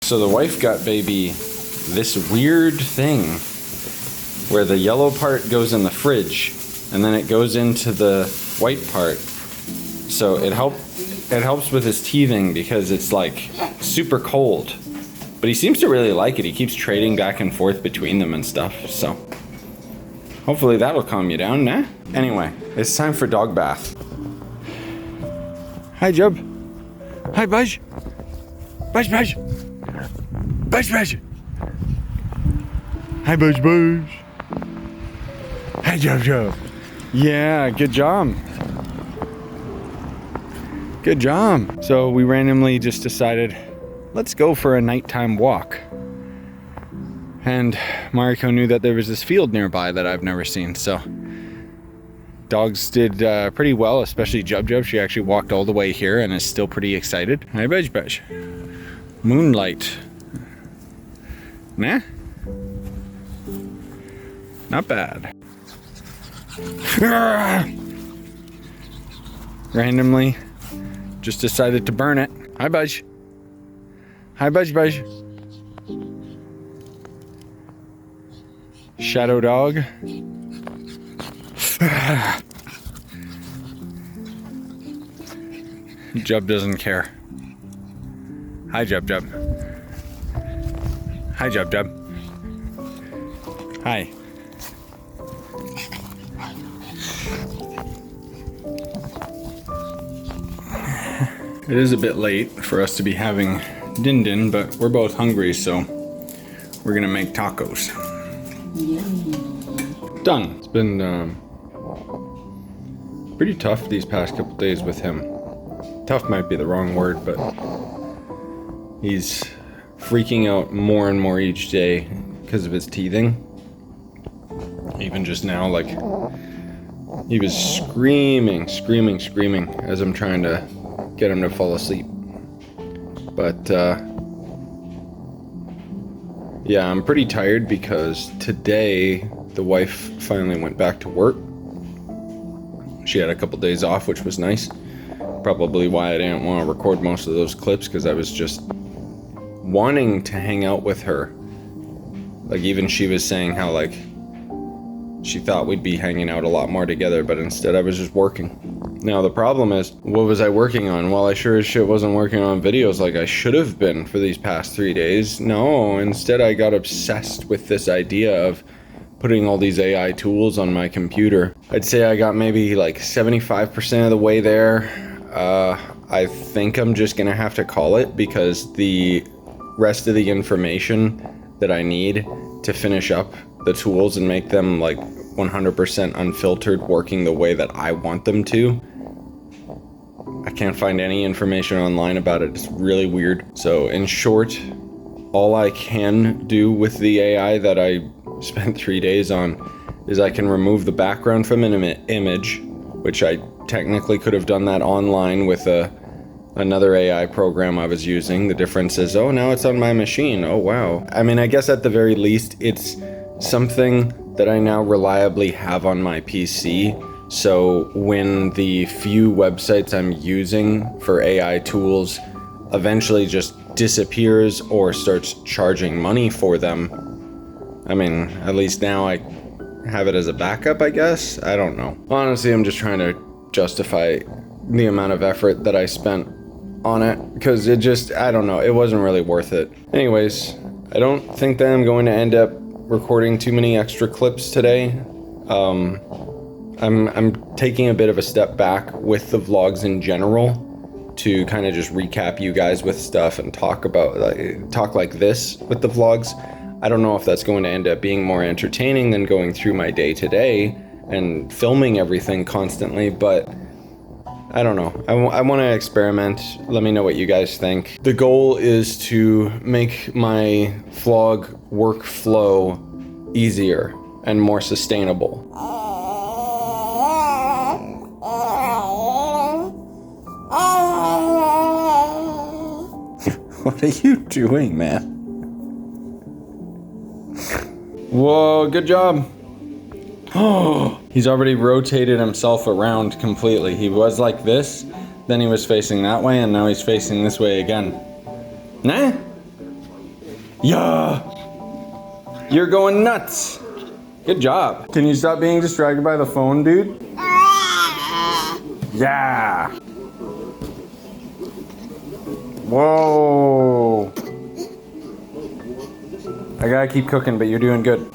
So the wife got baby this weird thing where the yellow part goes in the fridge and then it goes into the white part. So it helps with his teething because it's like super cold. But he seems to really like it. He keeps trading back and forth between them and stuff. So hopefully that'll calm you down, nah? Anyway, it's time for dog bath. Hi, Jub. Hi, Budge. Budge, Budge. Budge, Budge. Hi, Budge, Budge. Hi, Jub, Jub. Yeah, good job. Good job. So we randomly just decided, let's go for a nighttime walk. And Mariko knew that there was this field nearby that I've never seen, so dogs did pretty well, especially Jub Jub. She actually walked all the way here and is still pretty excited. Hi, Budge Budge. Moonlight. Nah? Not bad. Randomly just decided to burn it. Hi, Budge. Hi, Budge Budge. Shadow dog. Jub doesn't care. Hi, Jub Jub. Hi, Jub Jub. Hi. It is a bit late for us to be having din din, but we're both hungry, so we're gonna make tacos. Yummy. Done. It's been pretty tough these past couple days with him. Tough might be the wrong word, but he's freaking out more and more each day because of his teething. Even just now, like, he was screaming as I'm trying to get him to fall asleep. But yeah, I'm pretty tired because today the wife finally went back to work. She had a couple days off, which was nice. Probably why I didn't want to record most of those clips, because I was just wanting to hang out with her. Like, even she was saying how, like, she thought we'd be hanging out a lot more together, but instead I was just working. Now the problem is, what was I working on? Well, I sure as shit wasn't working on videos like I should have been for these past 3 days. No, instead I got obsessed with this idea of putting all these AI tools on my computer. I'd say I got maybe like 75% of the way there. I think I'm just gonna have to call it, because the rest of the information that I need to finish up the tools and make them like 100% unfiltered, working the way that I want them to, I can't find any information online about it. It's really weird. So in short, all I can do with the AI that I spent 3 days on is I can remove the background from an image, which I technically could have done that online with another AI program I was using. The difference is, oh, now it's on my machine. Oh, wow. I mean, I guess at the very least, it's something that I now reliably have on my PC. So when the few websites I'm using for AI tools eventually just disappears or starts charging money for them, I mean, at least now I have it as a backup, I guess? I don't know. Honestly, I'm just trying to justify the amount of effort that I spent on it, because it just, I don't know, it wasn't really worth it. Anyways, I don't think that I'm going to end up recording too many extra clips today. I'm taking a bit of a step back with the vlogs in general to kind of just recap you guys with stuff and talk like this with the vlogs. I don't know if that's going to end up being more entertaining than going through my day to day and filming everything constantly, but I don't know. I want to experiment. Let me know what you guys think. The goal is to make my vlog workflow easier and more sustainable. What are you doing, man? Whoa, good job. Oh, he's already rotated himself around completely. He was like this, then he was facing that way, and now he's facing this way again. Nah? Yeah. You're going nuts. Good job. Can you stop being distracted by the phone, dude? Yeah. Whoa. I gotta keep cooking, but you're doing good.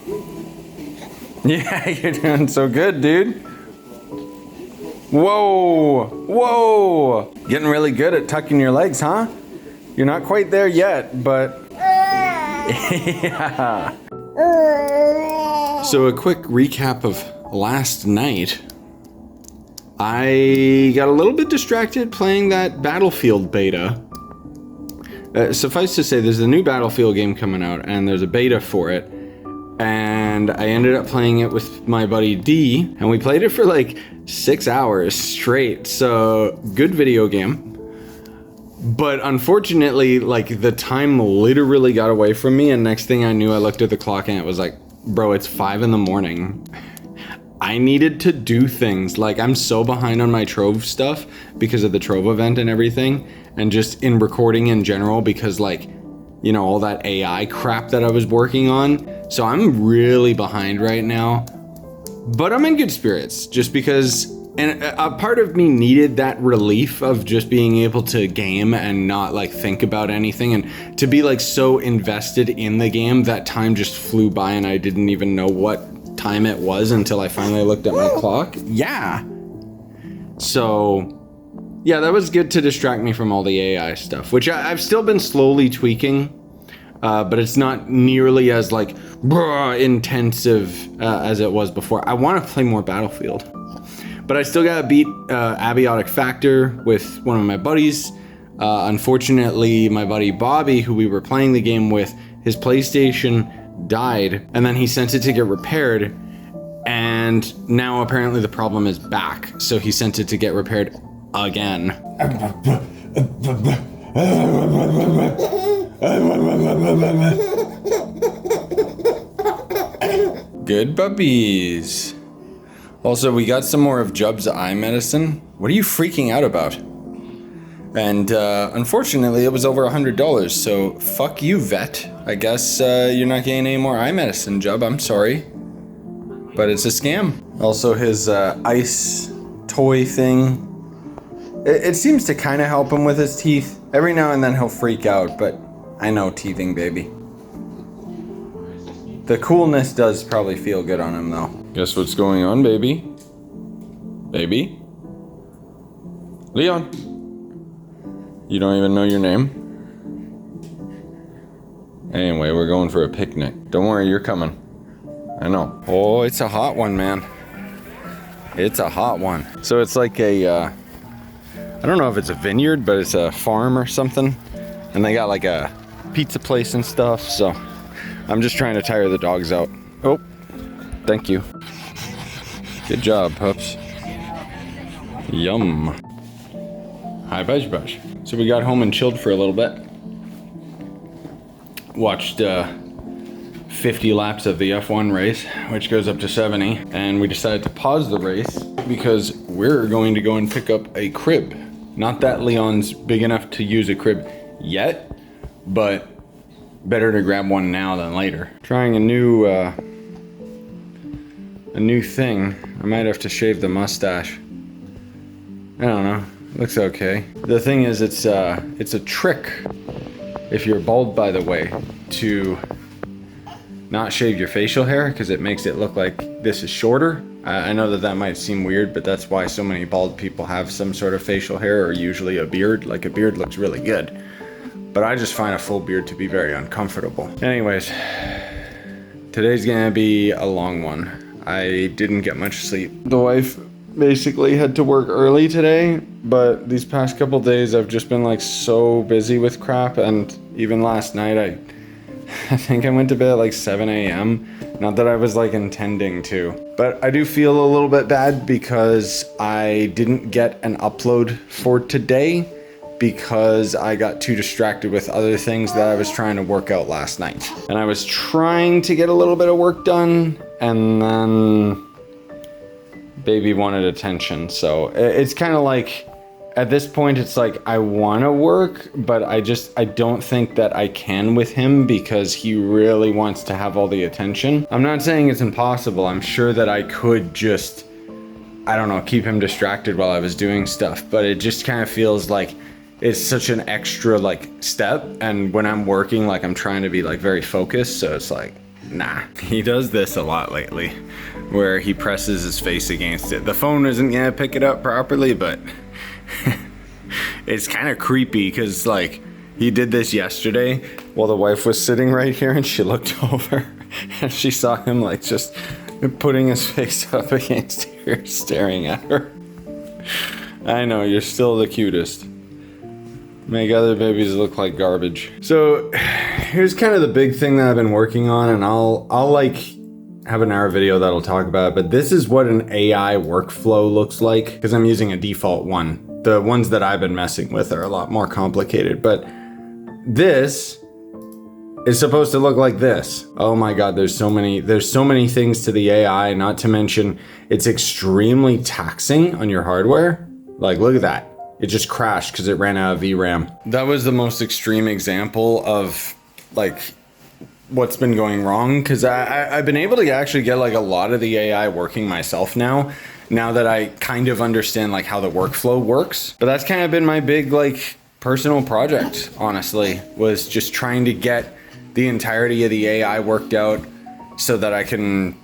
Yeah, you're doing so good, dude. Whoa. Whoa. Getting really good at tucking your legs, huh? You're not quite there yet, but... Yeah. So a quick recap of last night. I got a little bit distracted playing that Battlefield beta. Suffice to say, there's a new Battlefield game coming out, and there's a beta for it. And I ended up playing it with my buddy D, and we played it for like 6 hours straight. So, good video game. But unfortunately, like, the time literally got away from me, and next thing I knew, I looked at the clock and it was like, bro, it's 5 in the morning. I needed to do things. Like, I'm so behind on my Trove stuff because of the Trove event and everything, and just in recording in general because, like, you know, all that AI crap that I was working on. So I'm really behind right now, but I'm in good spirits just because, and a part of me needed that relief of just being able to game and not like think about anything, and to be like so invested in the game that time just flew by and I didn't even know what time it was until I finally looked at my clock. Yeah. So yeah, that was good to distract me from all the AI stuff, which I've still been slowly tweaking, but it's not nearly as like intensive as it was before. I want to play more Battlefield, but I still gotta beat Abiotic Factor with one of my buddies. Unfortunately, my buddy Bobby, who we were playing the game with, his PlayStation died, and then he sent it to get repaired, and now apparently the problem is back, so he sent it to get repaired again. Good puppies. Also, we got some more of Jub's eye medicine. What are you freaking out about? And unfortunately, it was over $100, so fuck you, vet. I guess you're not getting any more eye medicine, Jub. I'm sorry. But it's a scam. Also, his ice toy thing. It seems to kind of help him with his teeth. Every now and then he'll freak out, but I know, teething baby. The coolness does probably feel good on him, though. Guess what's going on, baby? Baby? Leon? You don't even know your name? Anyway, we're going for a picnic. Don't worry, you're coming. I know. Oh, it's a hot one, man. It's a hot one. So it's like a, I don't know if it's a vineyard, but it's a farm or something. And they got like a pizza place and stuff, so I'm just trying to tire the dogs out. Oh, thank you. Good job, pups. Yum. Hi, Budge Budge. So we got home and chilled for a little bit. Watched 50 laps of the F1 race, which goes up to 70. And we decided to pause the race because we're going to go and pick up a crib. Not that Leon's big enough to use a crib yet, but better to grab one now than later. Trying a new thing. I might have to shave the mustache. I don't know. Looks okay. The thing is, it's a trick, if you're bald, by the way, to not shave your facial hair, because it makes it look like this is shorter. I know that might seem weird, but that's why so many bald people have some sort of facial hair, or usually a beard. Like, a beard looks really good, but I just find a full beard to be very uncomfortable. Anyways, today's gonna be a long one. I didn't get much sleep. The wife basically had to work early today, but these past couple days I've just been like so busy with crap, and even last night I think I went to bed at like 7 a.m. Not that I was like intending to, but I do feel a little bit bad because I didn't get an upload for today because I got too distracted with other things that I was trying to work out last night. And I was trying to get a little bit of work done, and then baby wanted attention. So it's kind of like at this point, it's like, I want to work, but I don't think that I can with him because he really wants to have all the attention. I'm not saying it's impossible. I'm sure that I could just, I don't know, keep him distracted while I was doing stuff, but it just kind of feels like it's such an extra like step. And when I'm working, like I'm trying to be like very focused. So it's like, nah. He does this a lot lately where he presses his face against it. The phone isn't gonna pick it up properly, but it's kind of creepy because like he did this yesterday while the wife was sitting right here and she looked over and she saw him like just putting his face up against her, staring at her. I know, you're still the cutest. Make other babies look like garbage. So here's kind of the big thing that I've been working on, and I'll like have an hour video that'll talk about it, but this is what an AI workflow looks like because I'm using a default one. The ones that I've been messing with are a lot more complicated, but this is supposed to look like this. Oh my God, there's so many things to the AI, not to mention it's extremely taxing on your hardware. Like, look at that. It just crashed because it ran out of VRAM. That was the most extreme example of like what's been going wrong, because I've been able to actually get like a lot of the AI working myself now that I kind of understand like how the workflow works. But that's kind of been my big like personal project, honestly, was just trying to get the entirety of the AI worked out so that I can,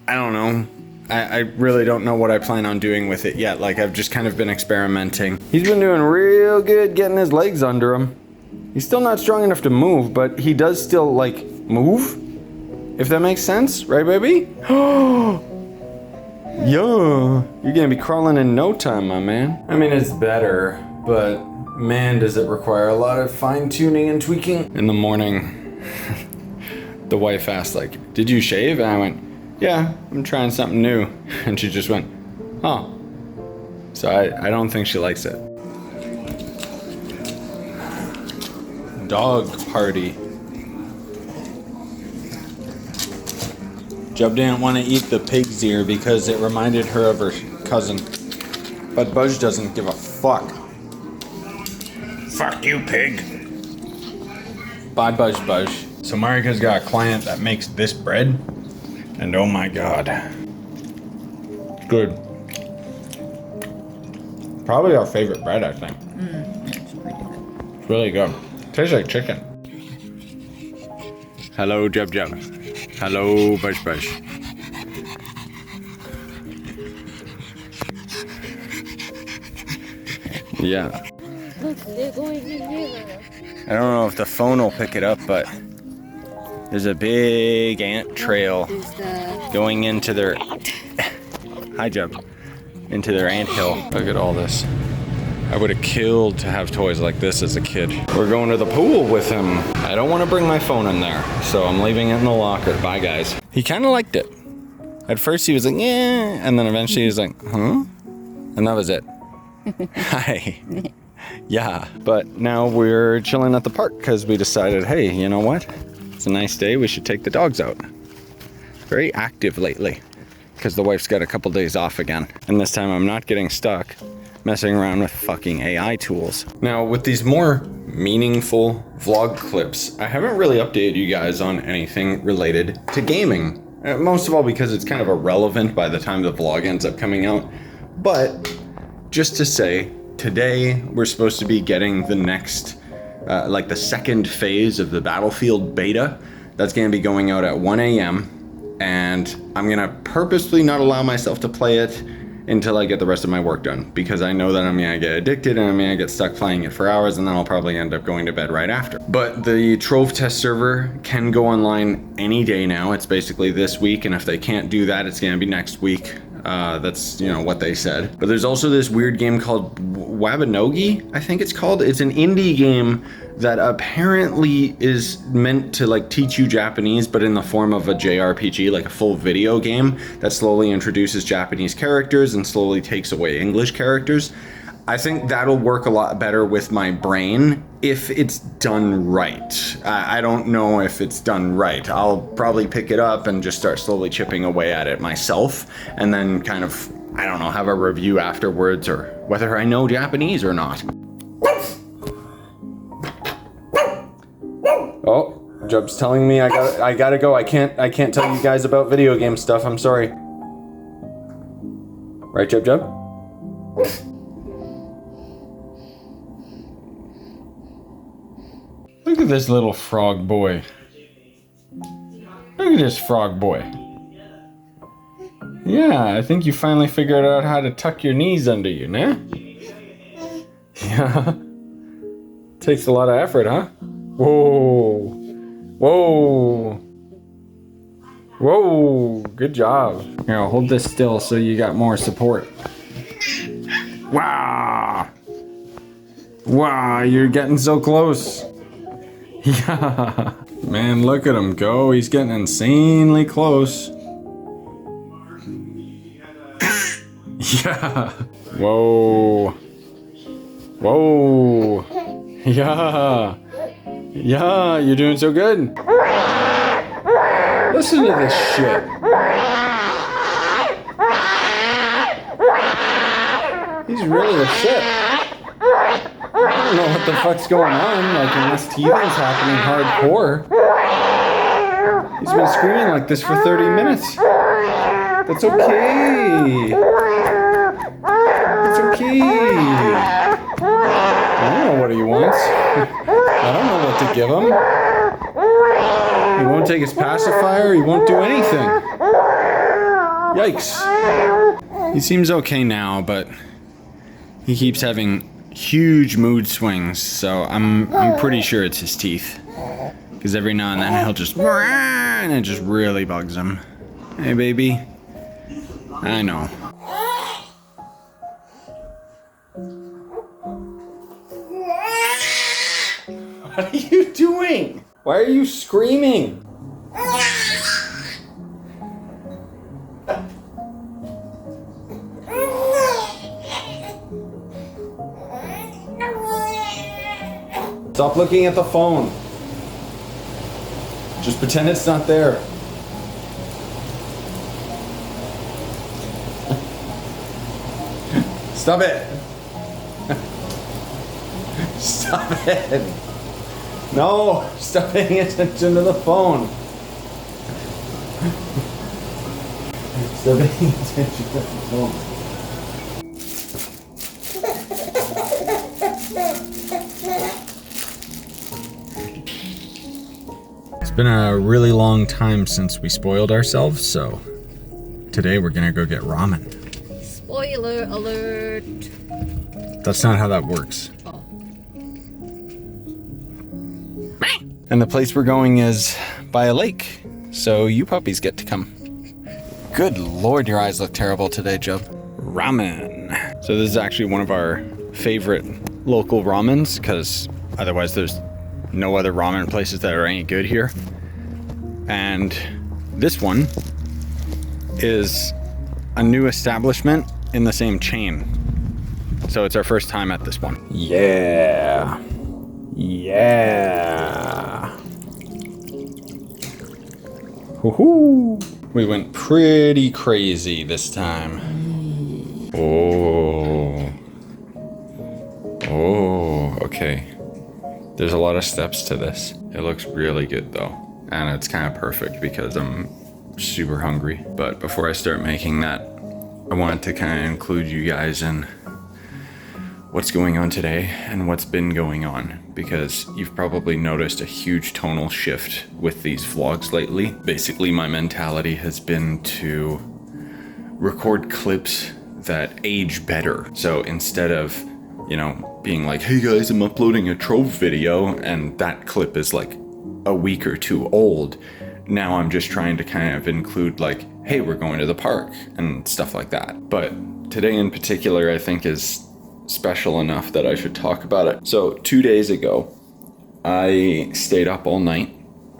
I don't know, I really don't know what I plan on doing with it yet. Like, I've just kind of been experimenting. He's been doing real good getting his legs under him. He's still not strong enough to move, but he does still, like, move. If that makes sense, right, baby? Yeah, you're gonna be crawling in no time, my man. I mean, it's better, but man, does it require a lot of fine-tuning and tweaking. In the morning, the wife asked, like, did you shave? And I went, yeah, I'm trying something new. And she just went, oh. So I don't think she likes it. Dog party. Jub didn't want to eat the pig's ear because it reminded her of her cousin. But Budge doesn't give a fuck. Fuck you, pig. Bye, Budge. So Marika's got a client that makes this bread. And oh my God. Good. Probably our favorite bread, I think. It's pretty good. It's really good. Tastes like chicken. Hello, Jub. Hello, Bush. Yeah. Look, they're going in here. I don't know if the phone will pick it up, but there's a big ant trail going into their... Hi, Jub. Into their anthill. Look at all this. I would have killed to have toys like this as a kid. We're going to the pool with him. I don't want to bring my phone in there, so I'm leaving it in the locker. Bye, guys. He kind of liked it. At first, he was like, yeah, and then eventually he was like, huh? And that was it. Hi. Yeah, but now we're chilling at the park because we decided, hey, you know what? It's a nice day. We should take the dogs out. Very active lately because the wife's got a couple days off again. And this time I'm not getting stuck messing around with fucking AI tools. Now, with these more meaningful vlog clips, I haven't really updated you guys on anything related to gaming. Most of all because it's kind of irrelevant by the time the vlog ends up coming out. But just to say, today we're supposed to be getting the next, like the second phase of the Battlefield beta. That's gonna be going out at 1 a.m. And I'm gonna purposely not allow myself to play it until I get the rest of my work done, because I know that I'm gonna get addicted and I'm gonna get stuck playing it for hours, and then I'll probably end up going to bed right after. But the Trove test server can go online any day now. It's basically this week, and if they can't do that, it's gonna be next week. That's, you know, what they said. But there's also this weird game called Wabanogi, I think it's called. It's an indie game that apparently is meant to like teach you Japanese, but in the form of a JRPG, like a full video game that slowly introduces Japanese characters and slowly takes away English characters. I think that'll work a lot better with my brain if it's done right. I don't know if it's done right. I'll probably pick it up and just start slowly chipping away at it myself and then kind of I don't know, have a review afterwards or whether I know Japanese or not. Oh, Jub's telling me I gotta go. I can't tell you guys about video game stuff. I'm sorry. Right, Jub? Look at this little frog boy. Look at this frog boy. Yeah, I think you finally figured out how to tuck your knees under you, nah? Yeah. Takes a lot of effort, huh? Whoa. Whoa. Whoa. Good job. Here, I'll hold this still so you got more support. Wow. Wow, you're getting so close. Yeah. Man, look at him go. He's getting insanely close. Yeah. Whoa. Whoa. Yeah. Yeah, you're doing so good. Listen to this shit. He's really upset. I don't know what the fuck's going on, like unless teething's happening hardcore. He's been screaming like this for 30 minutes. That's okay. It's okay. I don't know what he wants. I don't know what to give him. He won't take his pacifier. He won't do anything. Yikes. He seems okay now, but he keeps having huge mood swings, so I'm pretty sure it's his teeth. Because every now and then he'll just and it just really bugs him. Hey, baby. I know. What are you doing? Why are you screaming? Stop looking at the phone. Just pretend it's not there. Stop it. Stop it. No, stop paying attention to the phone. Stop paying attention to the phone. It's been a really long time since we spoiled ourselves, so today we're gonna go get ramen. Spoiler alert. That's not how that works. Oh. And the place we're going is by a lake, so you puppies get to come. Good lord, your eyes look terrible today, Joe. Ramen. So this is actually one of our favorite local ramens, because otherwise there's no other ramen places that are any good here. And this one is a new establishment in the same chain. So it's our first time at this one. Yeah. Yeah. Woohoo. We went pretty crazy this time. Oh. Oh, okay. There's a lot of steps to this. It looks really good though. And it's kind of perfect because I'm super hungry. But before I start making that, I wanted to kind of include you guys in what's going on today and what's been going on, because you've probably noticed a huge tonal shift with these vlogs lately. Basically, my mentality has been to record clips that age better. So instead of, you know, being like, hey guys, I'm uploading a Trove video, and that clip is like a week or two old, now I'm just trying to kind of include like, hey, we're going to the park and stuff like that. But today in particular, I think is special enough that I should talk about it. So 2 days ago, I stayed up all night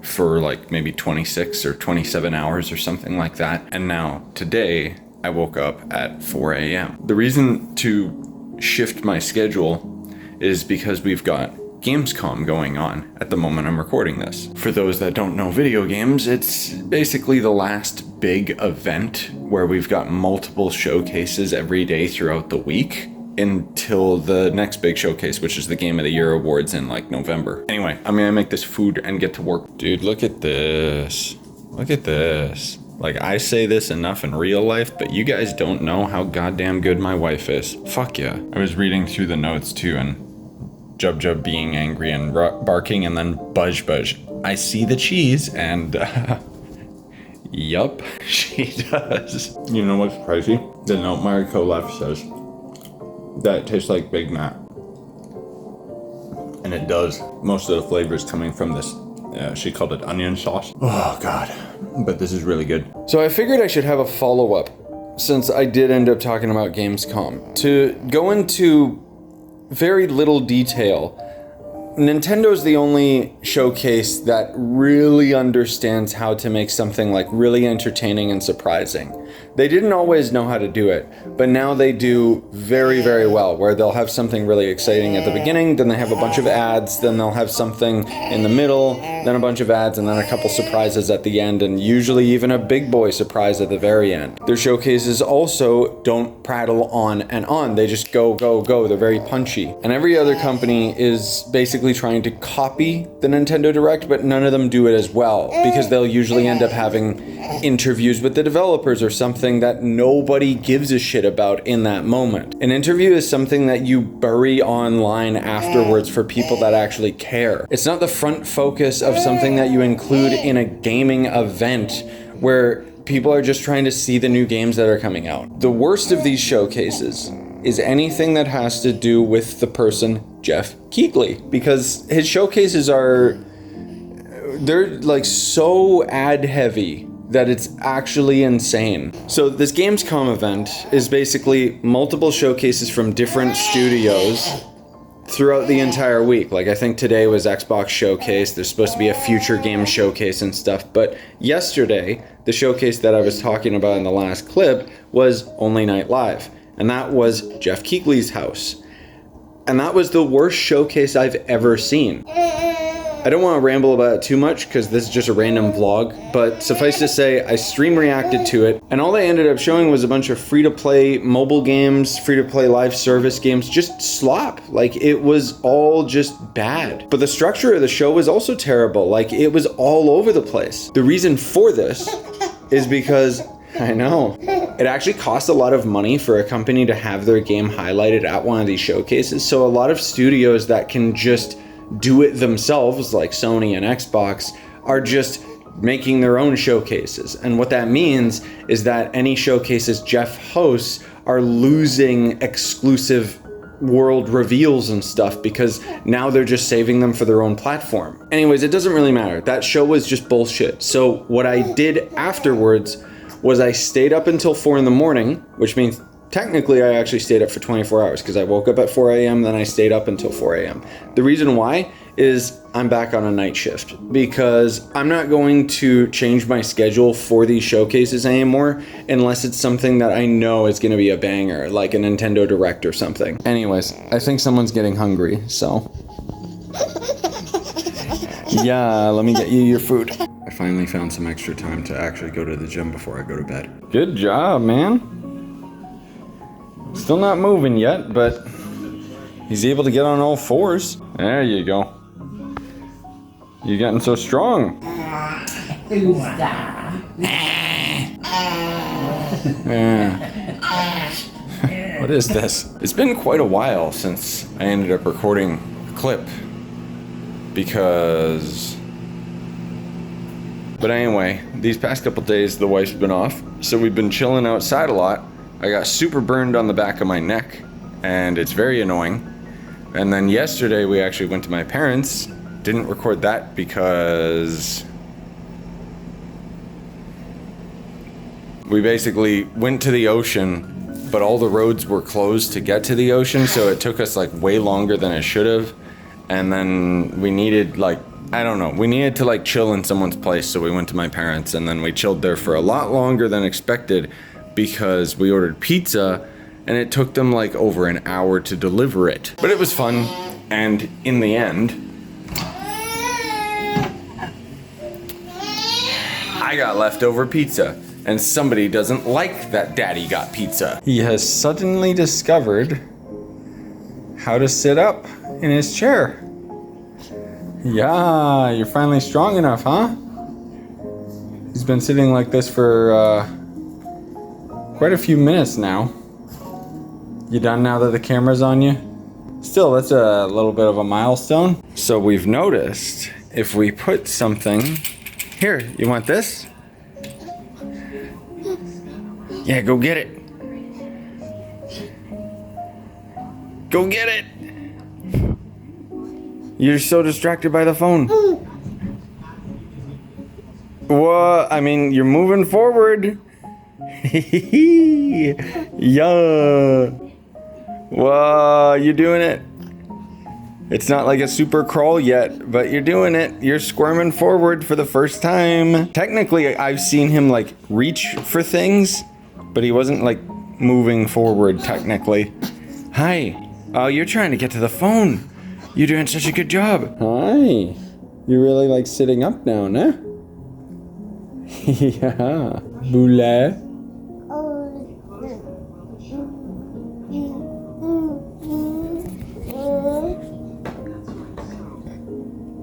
for like maybe 26 or 27 hours or something like that. And now today I woke up at 4 a.m. The reason to shift my schedule is because we've got Gamescom going on at the moment I'm recording this. For those that don't know video games, it's basically the last big event where we've got multiple showcases every day throughout the week until the next big showcase, which is the Game of the Year awards in like November. Anyway, I'm gonna make this food and get to work. Dude, look at this. Look at this. Like, I say this enough in real life, but you guys don't know how goddamn good my wife is. Fuck yeah. I was reading through the notes too, and Jub Jub being angry and barking, and then Budge Budge. I see the cheese, and yup, she does. You know what's crazy? The note Mariko left says that it tastes like Big Mac. And it does. Most of the flavors coming from this, she called it onion sauce. Oh God, but this is really good. So I figured I should have a follow-up, since I did end up talking about Gamescom, to go into very little detail. Nintendo's the only showcase that really understands how to make something like really entertaining and surprising. They didn't always know how to do it, but now they do very, very well, where they'll have something really exciting at the beginning, then they have a bunch of ads, then they'll have something in the middle, then a bunch of ads, and then a couple surprises at the end, and usually even a big boy surprise at the very end. Their showcases also don't prattle on and on. They just go, go, go. They're very punchy. And every other company is basically trying to copy the Nintendo Direct, but none of them do it as well, because they'll usually end up having interviews with the developers or something that nobody gives a shit about in that moment. An interview is something that you bury online afterwards for people that actually care. It's not the front focus of something that you include in a gaming event where people are just trying to see the new games that are coming out. The worst of these showcases is anything that has to do with the person Jeff Keighley, because his showcases they're like so ad heavy that it's actually insane. So this Gamescom event is basically multiple showcases from different studios throughout the entire week. Like, I think today was Xbox Showcase, there's supposed to be a future game showcase and stuff, but yesterday, the showcase that I was talking about in the last clip was Only Night Live, and that was Jeff Keighley's house. And that was the worst showcase I've ever seen. I don't want to ramble about it too much because this is just a random vlog, but suffice to say, I stream reacted to it, and all they ended up showing was a bunch of free-to-play mobile games, free-to-play live service games, just slop. Like, it was all just bad. But the structure of the show was also terrible. Like, it was all over the place. The reason for this is because, I know, it actually costs a lot of money for a company to have their game highlighted at one of these showcases, so a lot of studios that can just do it themselves, like Sony and Xbox, are just making their own showcases. And what that means is that any showcases Jeff hosts are losing exclusive world reveals and stuff, because now they're just saving them for their own platform. Anyways, it doesn't really matter. That show was just bullshit. So what I did afterwards was I stayed up until 4 in the morning, which means technically, I actually stayed up for 24 hours because I woke up at 4 a.m., then I stayed up until 4 a.m. The reason why is I'm back on a night shift, because I'm not going to change my schedule for these showcases anymore unless it's something that I know is going to be a banger, like a Nintendo Direct or something. Anyways, I think someone's getting hungry, so yeah, let me get you your food. I finally found some extra time to actually go to the gym before I go to bed. Good job, man. Still not moving yet, but he's able to get on all fours. There you go. You're getting so strong. What is this? It's been quite a while since I ended up recording a clip, because... But anyway, these past couple days the wife's been off, so we've been chilling outside a lot. I got super burned on the back of my neck, and it's very annoying. And then yesterday we actually went to my parents'. Didn't record that because we basically went to the ocean, but all the roads were closed to get to the ocean, so it took us like way longer than it should have. And then we needed we needed to like chill in someone's place, so we went to my parents', and then we chilled there for a lot longer than expected, because we ordered pizza and it took them like over an hour to deliver it. But it was fun. And in the end, I got leftover pizza. And somebody doesn't like that Daddy got pizza. He has suddenly discovered how to sit up in his chair. Yeah, you're finally strong enough, huh? He's been sitting like this for quite a few minutes now. You done now that the camera's on you? Still, that's a little bit of a milestone. So we've noticed if we put something here, you want this? Yeah, go get it. Go get it. You're so distracted by the phone. What? I mean, you're moving forward. Yeah. Whoa, you're doing it. It's not like a super crawl yet, but you're doing it. You're squirming forward for the first time. Technically, I've seen him like reach for things, but he wasn't like moving forward technically. Hi. Oh, you're trying to get to the phone. You're doing such a good job. Hi. You really like sitting up now, nah? Yeah. Boule.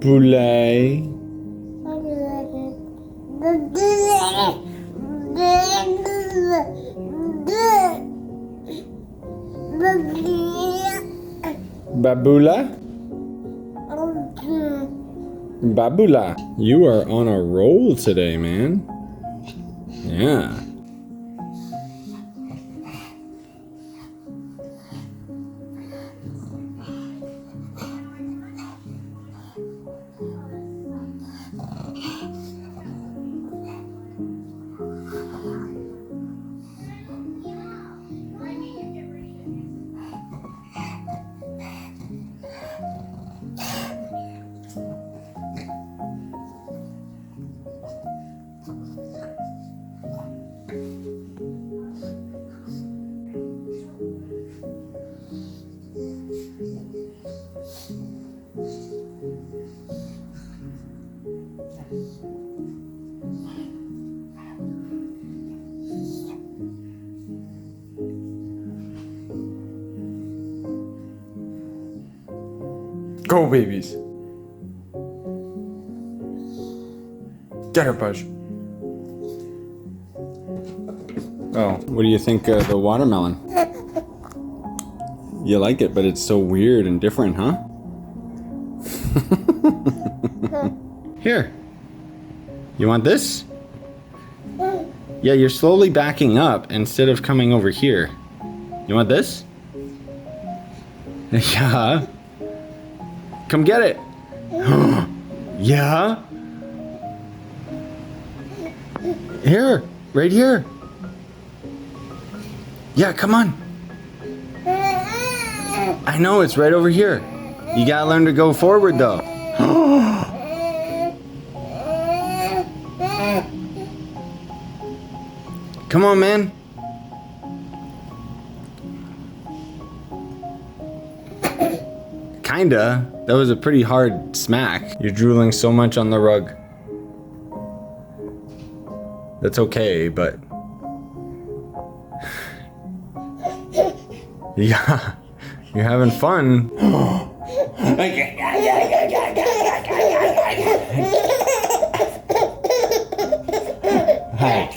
Boule. Babula? Babula, you are on a roll today, man. Yeah. Go, babies. Get her, Pudge. Oh, what do you think of the watermelon? You like it, but it's so weird and different, huh? Here. You want this? Yeah, you're slowly backing up instead of coming over here. You want this? Yeah. Come get it. Yeah. Here, right here. Yeah, come on. I know, it's right over here. You gotta learn to go forward though. Come on, man. Kinda. That was a pretty hard smack. You're drooling so much on the rug. That's okay, but... Yeah, you're having fun. Hi.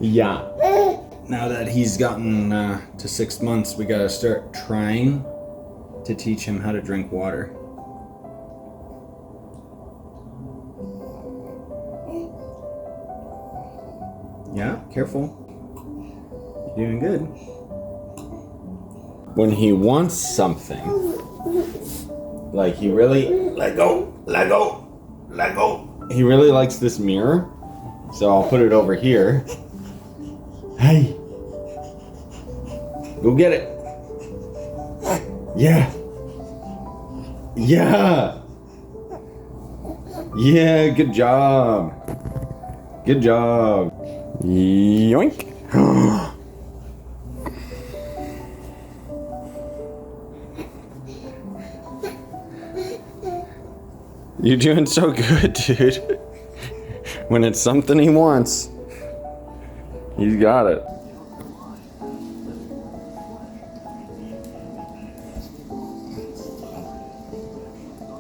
Yeah. Now that he's gotten to 6 months, we gotta start trying to teach him how to drink water. Yeah, careful. You're doing good. When he wants something, like he really, let go, let go, let go. He really likes this mirror. So I'll put it over here. Hey! Go get it! Yeah! Yeah! Yeah, good job! Good job! Yoink! You're doing so good, dude. When it's something he wants, he's got it.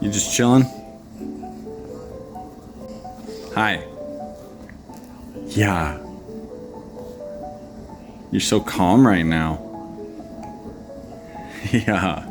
You just chilling? Hi. Yeah. You're so calm right now. Yeah.